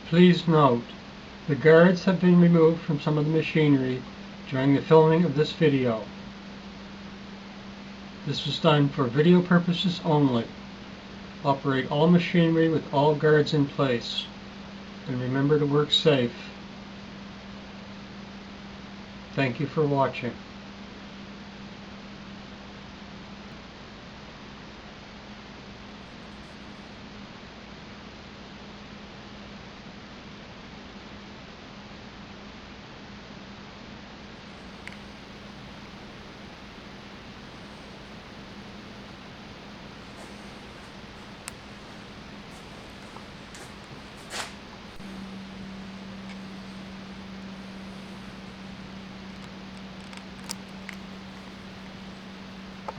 Please note, the guards have been removed from some of the machinery during the filming of this video. This was done for video purposes only. Operate all machinery with all guards in place, and remember to work safe. Thank you for watching.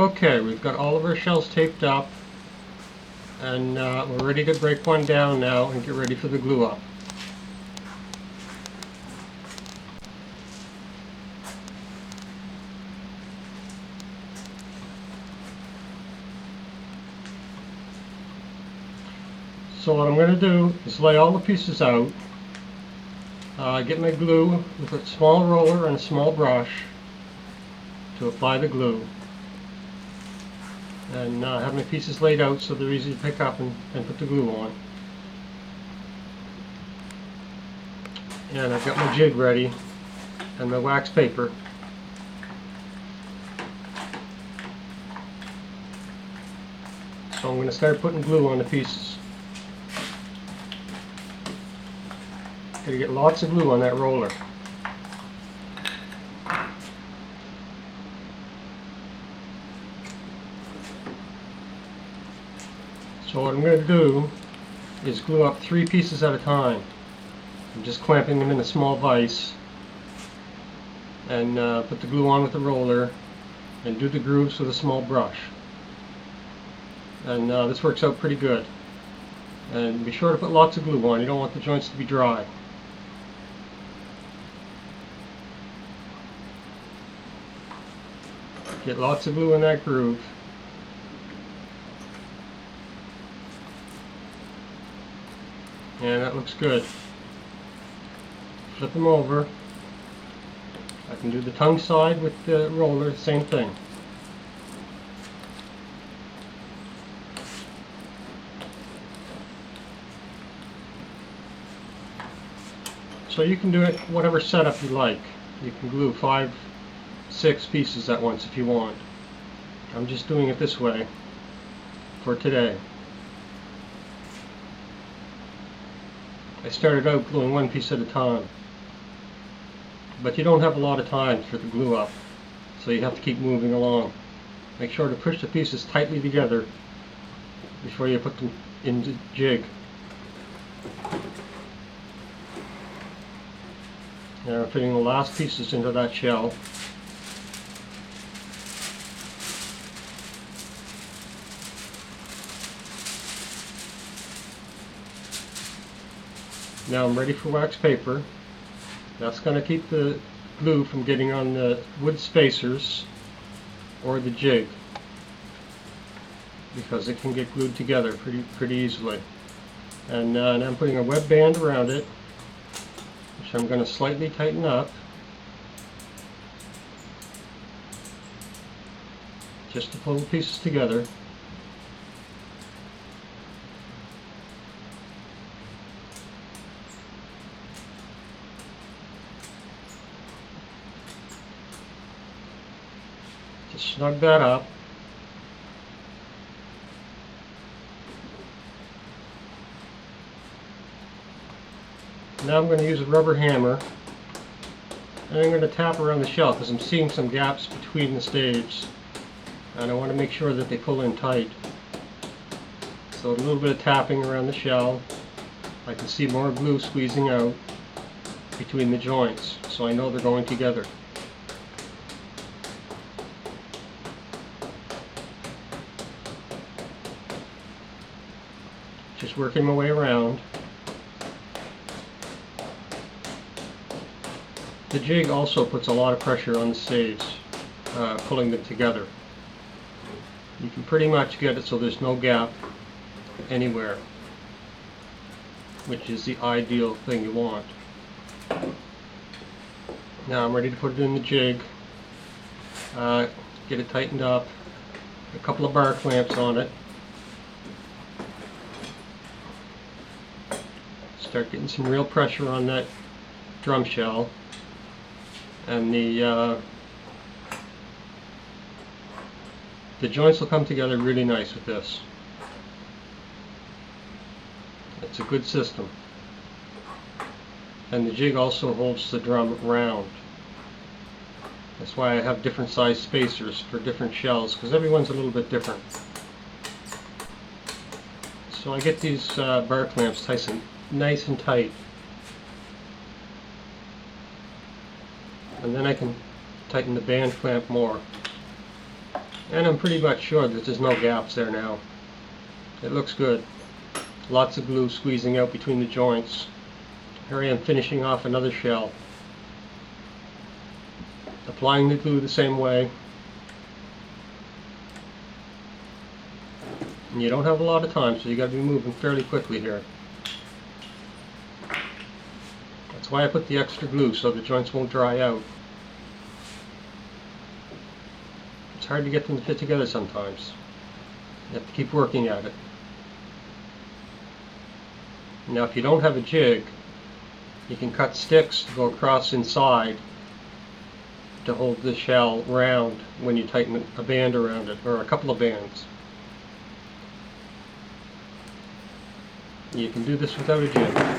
Okay, we've got all of our shells taped up, and we're ready to break one down now and get ready for the glue up. So what I'm going to do is lay all the pieces out, get my glue with a small roller and a small brush to apply the glue, and have my pieces laid out so they're easy to pick up and put the glue on. And I've got my jig ready and my wax paper. So I'm going to start putting glue on the pieces. Got to get lots of glue on that roller. So what I'm going to do is glue up 3 pieces at a time. I'm just clamping them in a small vise, and put the glue on with the roller and do the grooves with a small brush. And this works out pretty good. And be sure to put lots of glue on. You don't want the joints to be dry. Get lots of glue in that groove. And that looks good. Flip them over. I can do the tongue side with the roller, same thing. So you can do it whatever setup you like. You can glue 5, 6 pieces at once if you want. I'm just doing it this way for today. I started out gluing 1 piece at a time, but you don't have a lot of time for the glue up, so you have to keep moving along. Make sure to push the pieces tightly together before you put them in the jig. Now I'm fitting the last pieces into that shell. Now I'm ready for wax paper. That's going to keep the glue from getting on the wood spacers or the jig, because it can get glued together pretty easily. And now I'm putting a web band around it, which I'm going to slightly tighten up, just to pull the pieces together. Just snug that up. Now I'm going to use a rubber hammer, and I'm going to tap around the shell because I'm seeing some gaps between the staves, and I want to make sure that they pull in tight. So a little bit of tapping around the shell. I can see more glue squeezing out between the joints, so I know they're going together. Just working my way around. The jig also puts a lot of pressure on the staves, pulling them together. You can pretty much get it so there's no gap anywhere. which is the ideal thing you want. Now I'm ready to put it in the jig, get it tightened up, a couple of bar clamps on it, start getting some real pressure on that drum shell, and the joints will come together really nice with this. It's a good system. And the jig also holds the drum round. That's why I have different size spacers for different shells, because everyone's a little bit different. So I get these bar clamps nice and tight. And then I can tighten the band clamp more. And I'm pretty much sure that there's no gaps there now. It looks good. Lots of glue squeezing out between the joints. Here I am finishing off another shell. Applying the glue the same way. And you don't have a lot of time, so you got to be moving fairly quickly here. That's why I put the extra glue, so the joints won't dry out. It's hard to get them to fit together sometimes. You have to keep working at it. Now if you don't have a jig, you can cut sticks to go across inside to hold the shell round when you tighten a band around it, or a couple of bands. You can do this without a jig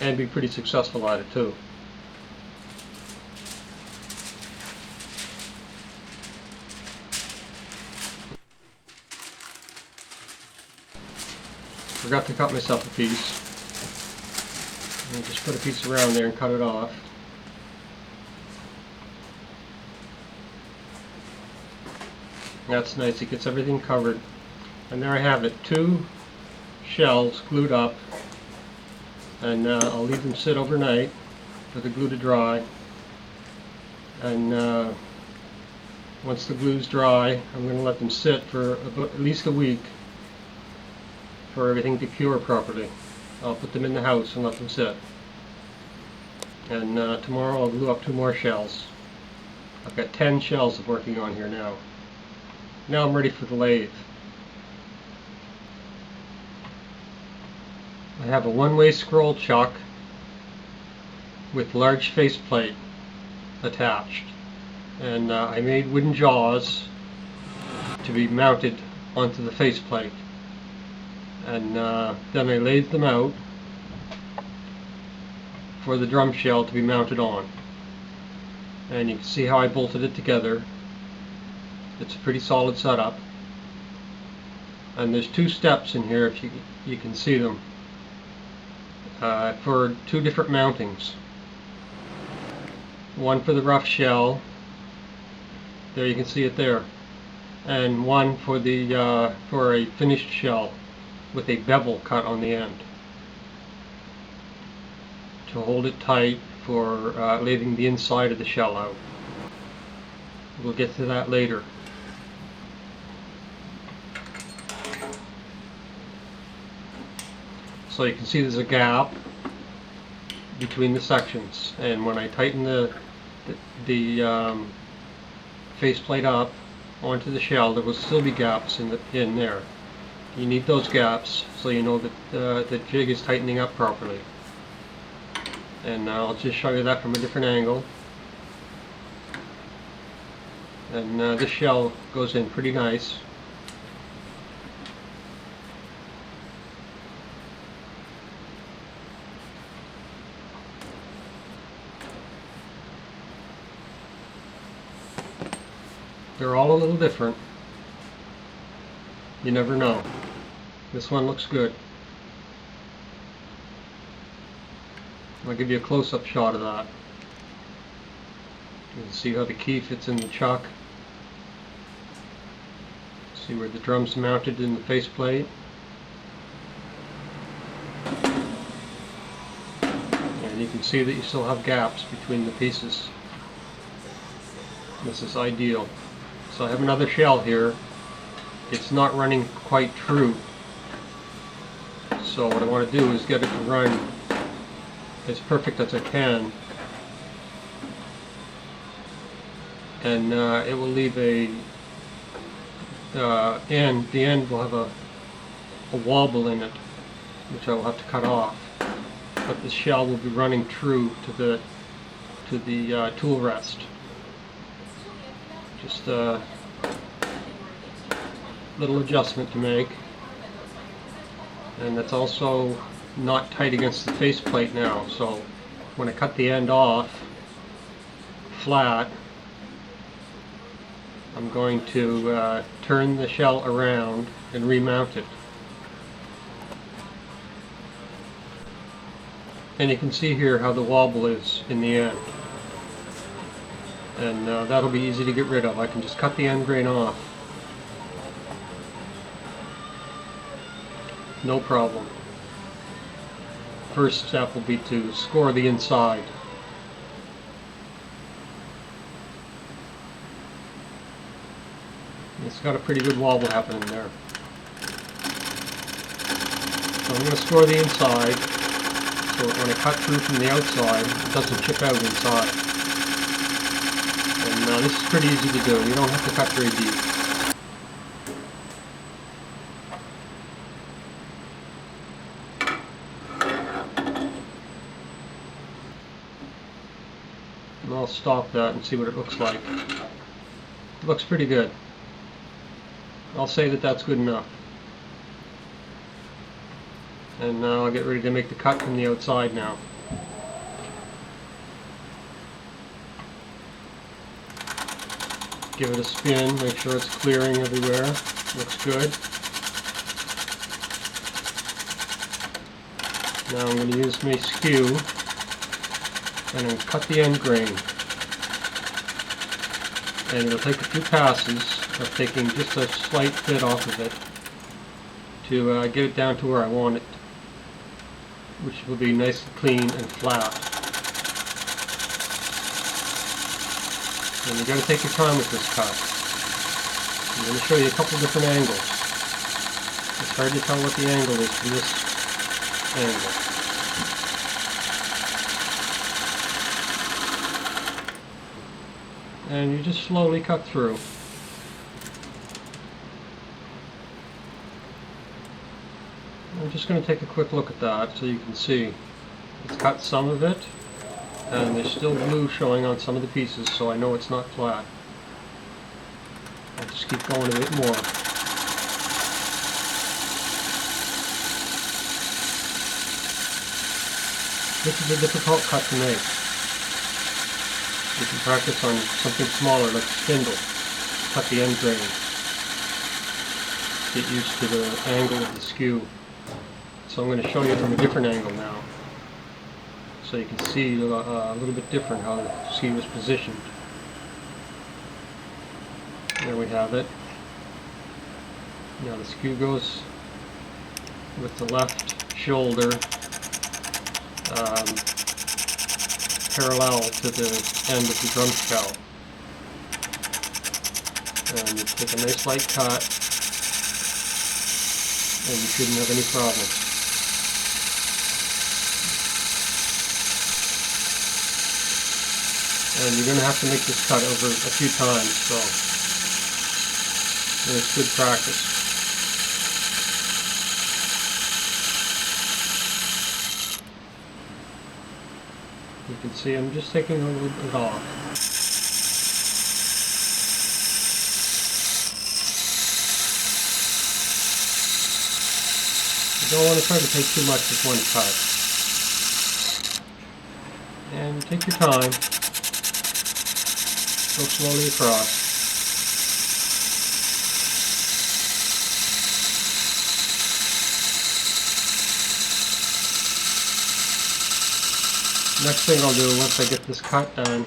and be pretty successful at it too. Forgot to cut myself a piece. And just put a piece around there and cut it off. That's nice, it gets everything covered. And there I have it, 2 shells glued up. And I'll leave them sit overnight for the glue to dry. And once the glue's dry, I'm going to let them sit for at least a week for everything to cure properly. I'll put them in the house and let them sit. And tomorrow I'll glue up 2 more shells. I've got 10 shells I'm working on here now. Now I'm ready for the lathe. I have a one-way scroll chuck with large faceplate attached. And I made wooden jaws to be mounted onto the faceplate. And then I laid them out for the drum shell to be mounted on. And you can see how I bolted it together. It's a pretty solid setup. And there's 2 steps in here, if you can see them, for 2 different mountings. One for the rough shell, there you can see it there, and one for the for a finished shell with a bevel cut on the end to hold it tight for lathing the inside of the shell out. We'll get to that later. So you can see there's a gap between the sections, and when I tighten the faceplate up onto the shell, there will still be gaps in there. You need those gaps so you know that the jig is tightening up properly. And I'll just show you that from a different angle. And this shell goes in pretty nice. They're all a little different. You never know. This one looks good. I'll give you a close-up shot of that. You can see how the key fits in the chuck. See where the drum's mounted in the faceplate. And you can see that you still have gaps between the pieces. This is ideal. So I have another shell here. It's not running quite true. So what I want to do is get it to run as perfect as I can, and it will leave the end will have a wobble in it, which I will have to cut off, but the shell will be running true to the tool rest. Just a little adjustment to make, and it's also not tight against the faceplate now, so when I cut the end off flat, I'm going to turn the shell around and remount it. And you can see here how the wobble is in the end, and that'll be easy to get rid of. I can just cut the end grain off, no problem. First step will be to score the inside. It's got a pretty good wobble happening there. So I'm going to score the inside so that when I cut through from the outside, it doesn't chip out inside. And this is pretty easy to do. You don't have to cut very deep. And I'll stop that and see what it looks like. It looks pretty good. I'll say that that's good enough. And now I'll get ready to make the cut from the outside now. Give it a spin, make sure it's clearing everywhere. Looks good. Now I'm going to use my skew and I'm going to cut the end grain. And it'll take a few passes of taking just a slight bit off of it to get it down to where I want it, which will be nice and clean and flat. And you've got to take your time with this cut. I'm going to show you a couple different angles. It's hard to tell what the angle is from this angle. And you just slowly cut through. I'm just going to take a quick look at that so you can see. It's cut some of it, and there's still glue showing on some of the pieces, so I know it's not flat. I'll just keep going a bit more. This is a difficult cut to make. You can practice on something smaller like a spindle. Cut the end grain. Get used to the angle of the skew. So I'm going to show you from a different angle now, so you can see a little bit different how the skew is positioned. There we have it. Now the skew goes with the left shoulder parallel to the end of the drum shell. And you take a nice light cut, and you shouldn't have any problem. And you're going to have to make this cut over a few times, so it's good practice. You can see I'm just taking a little bit off. You don't want to try to take too much with one cut. And take your time. Go slowly across. Next thing I'll do once I get this cut done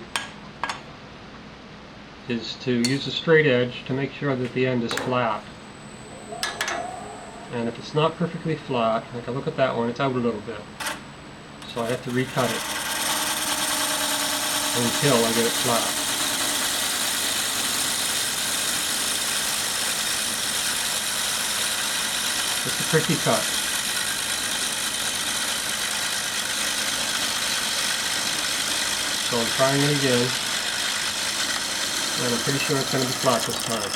is to use a straight edge to make sure that the end is flat. And if it's not perfectly flat, like I look at that one, it's out a little bit. So I have to recut it until I get it flat. It's a tricky cut. So I'm trying it again, and I'm pretty sure it's going to be flat this time.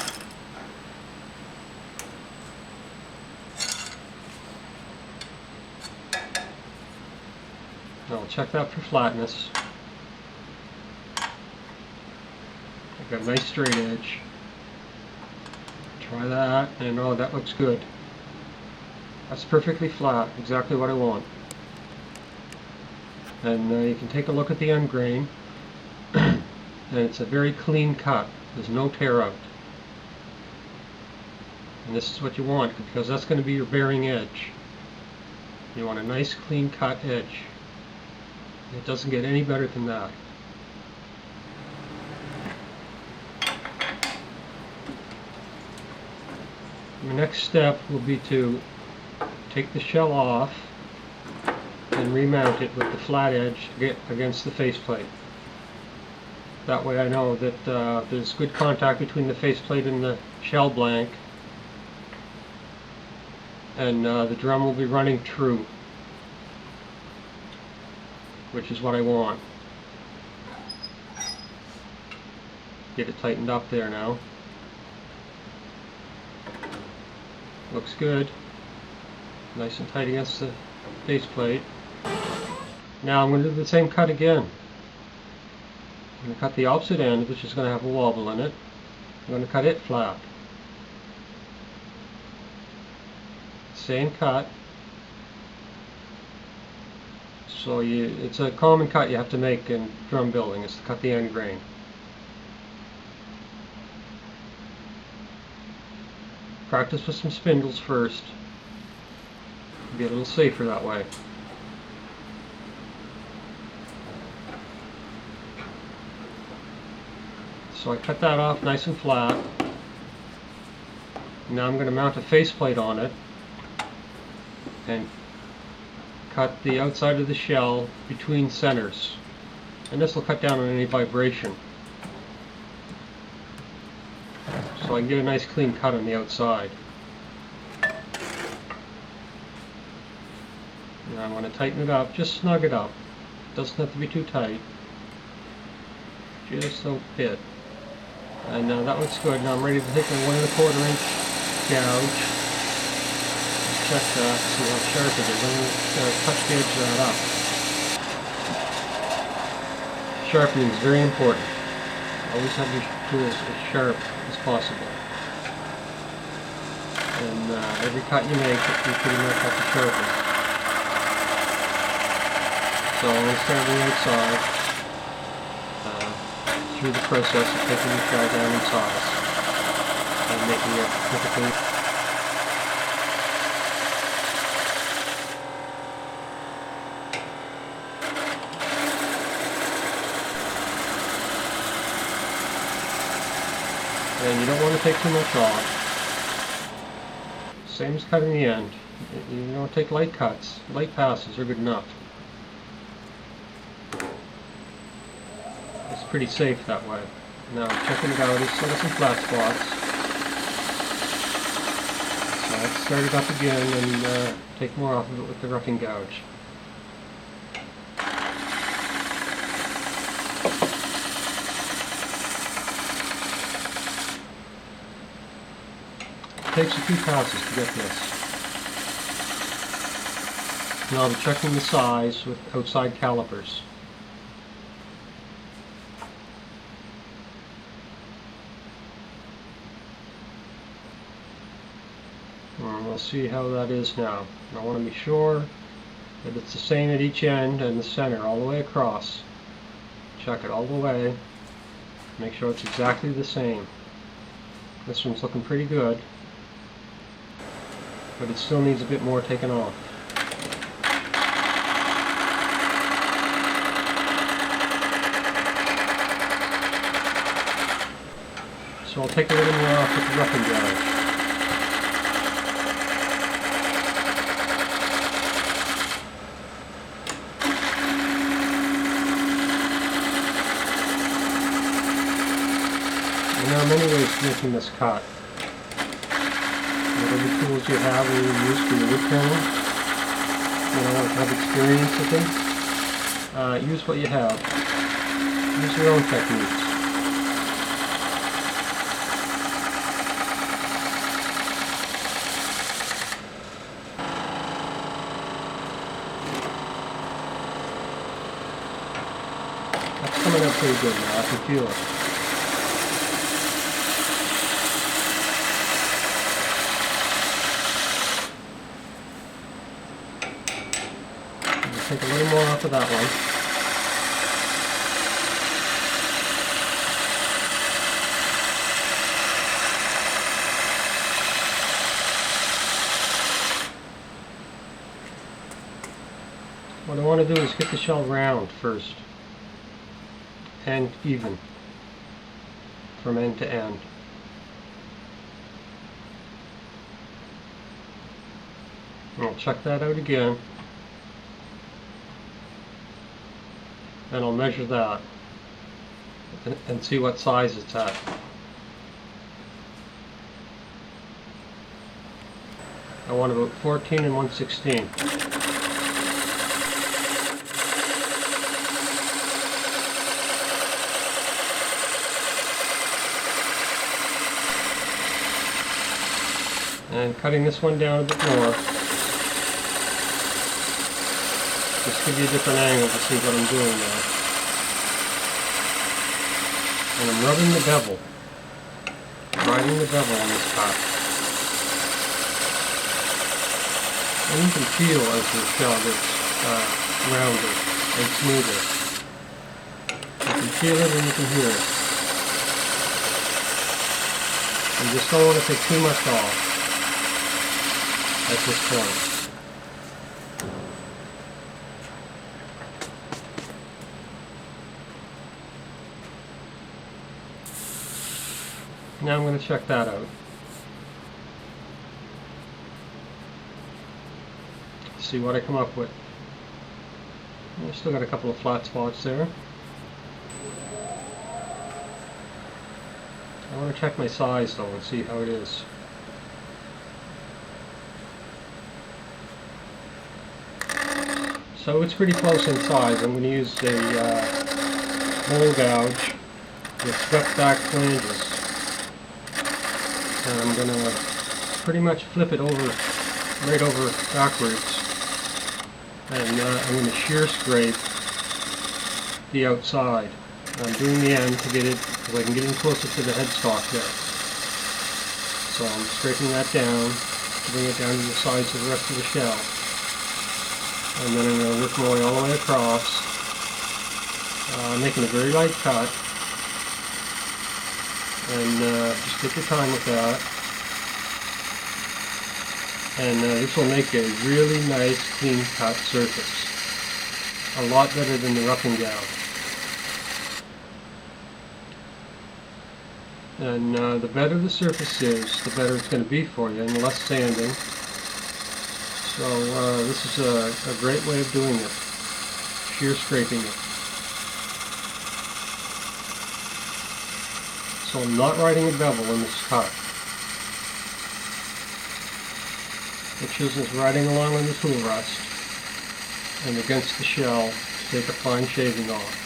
I'll check that for flatness. I've got a nice straight edge. Try that, and oh, that looks good. That's perfectly flat, exactly what I want. And you can take a look at the end grain, and it's a very clean cut. There's no tear out. And this is what you want, because that's going to be your bearing edge. You want a nice clean cut edge. It doesn't get any better than that. The next step will be to take the shell off and remount it with the flat edge against the faceplate. That way I know that there's good contact between the faceplate and the shell blank, and the drum will be running true, which is what I want. Get it tightened up there now. Looks good. Nice and tight against the faceplate. Now I'm going to do the same cut again. I'm going to cut the opposite end, which is going to have a wobble in it. I'm going to cut it flat. Same cut. So it's a common cut you have to make in drum building, is to cut the end grain. Practice with some spindles first. Be a little safer that way. So I cut that off nice and flat. Now I'm going to mount a faceplate on it and cut the outside of the shell between centers. And this will cut down on any vibration. So I can get a nice clean cut on the outside. Now I'm going to tighten it up, just snug it up. It doesn't have to be too tight. Just a bit. And now that looks good. Now I'm ready to take a 1 1/4 inch gouge. Check that, see how sharp it is. I'm going to touch the edge of that up. Sharpening is very important. Always have your tools as sharp as possible. And every cut you make, you pretty much have to sharpen. So I'm going to start on the outside through the process of taking the shell down in size and making it perfectly. And you don't want to take too much off. Same as cutting the end. You don't take light cuts. Light passes are good enough. It's pretty safe that way. Now I'm checking it out. It's still got some flat spots. So let's start it up again and take more off of it with the roughing gouge. It takes a few passes to get this. Now I'll be checking the size with outside calipers. And we'll see how that is now. And I want to be sure that it's the same at each end and the center all the way across. Check it all the way. Make sure it's exactly the same. This one's looking pretty good, but it still needs a bit more taken off. So I'll take a little more off with the roughing gouge. And there are many ways of making this cut. Whatever tools you have or you use for your wood turning, you know, have experience with them, use what you have. Use your own techniques. That's coming up pretty good now, I can feel it. Take a little more off of that one. What I want to do is get the shell round first and even from end to end. And I'll check that out again. And I'll measure that and see what size it's at. I want about 14 and 1/16. And cutting this one down a bit more. Just give you a different angle to see what I'm doing now. And I'm rubbing the bevel. Riding the bevel on this cut. And you can feel as the shell gets rounder and smoother. You can feel it and you can hear it. You just don't want to take too much off at this point. Now I'm going to check that out. See what I come up with. I still got a couple of flat spots there. I want to check my size though and see how it is. So it's pretty close in size. I'm going to use a hole gouge with swept back flanges. And I'm going to pretty much flip it over, right over backwards. And I'm going to shear scrape the outside. I'm doing the end to get it, because I can get in closer to the headstock there. So I'm scraping that down to bring it down to the size of the rest of the shell. And then I'm going to work my way all the way across, making a very light cut. And just take your time with that. And this will make a really nice clean cut surface. A lot better than the roughing gown. And the better the surface is, the better it's going to be for you, and less sanding. So this is a great way of doing it. Shear scraping it. So I'm not riding a bevel in this cut. It's just riding along on the tool rest and against the shell to take a fine shaving off.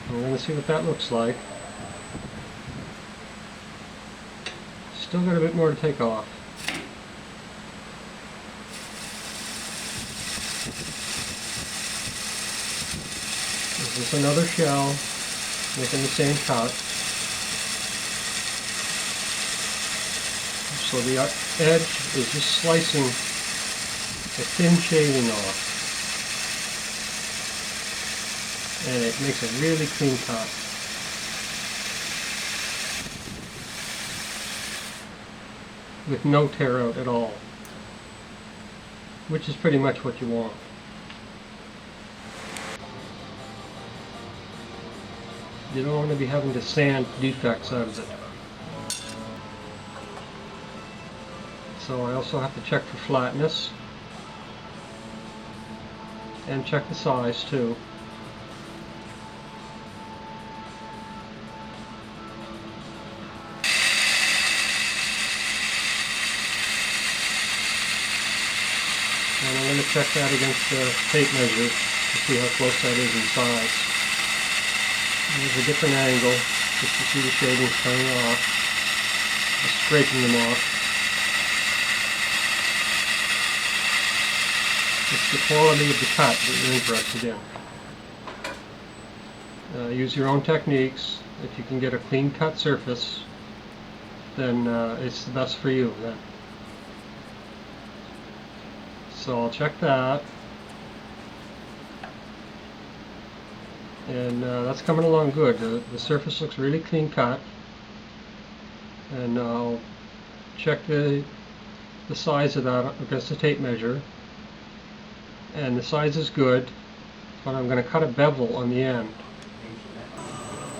We're going to see what that looks like. Still got a bit more to take off. This is another shell, making the same cut. So the edge is just slicing a thin shaving off. And it makes a really clean cut. With no tear out at all. Which is pretty much what you want. You don't want to be having to sand defects out of it. So I also have to check for flatness. and check the size too. And I'm going to check that against the tape measure to see how close that is in size. And there's a different angle just to see the shavings coming off, just scraping them off. It's the quality of the cut that you're interested in. Use your own techniques. If you can get a clean cut surface, then it's the best for you. So I'll check that, and that's coming along good. The surface looks really clean cut, and I'll check the size of that against the tape measure, and the size is good, but I'm going to cut a bevel on the end.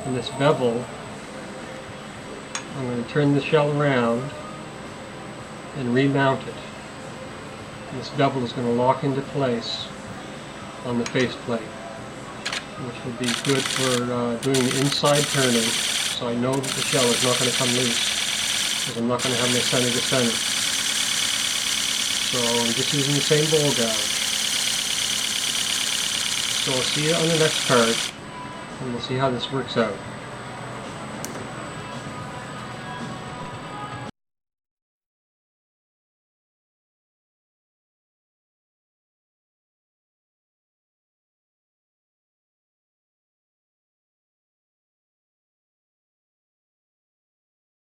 And this bevel, I'm going to turn the shell around and remount it. This bevel is going to lock into place on the faceplate, which will be good for doing the inside turning, so I know that the shell is not going to come loose, because I'm not going to have my center to center. So I'm just using the same bowl gouge. So I'll see you on the next card, and we'll see how this works out.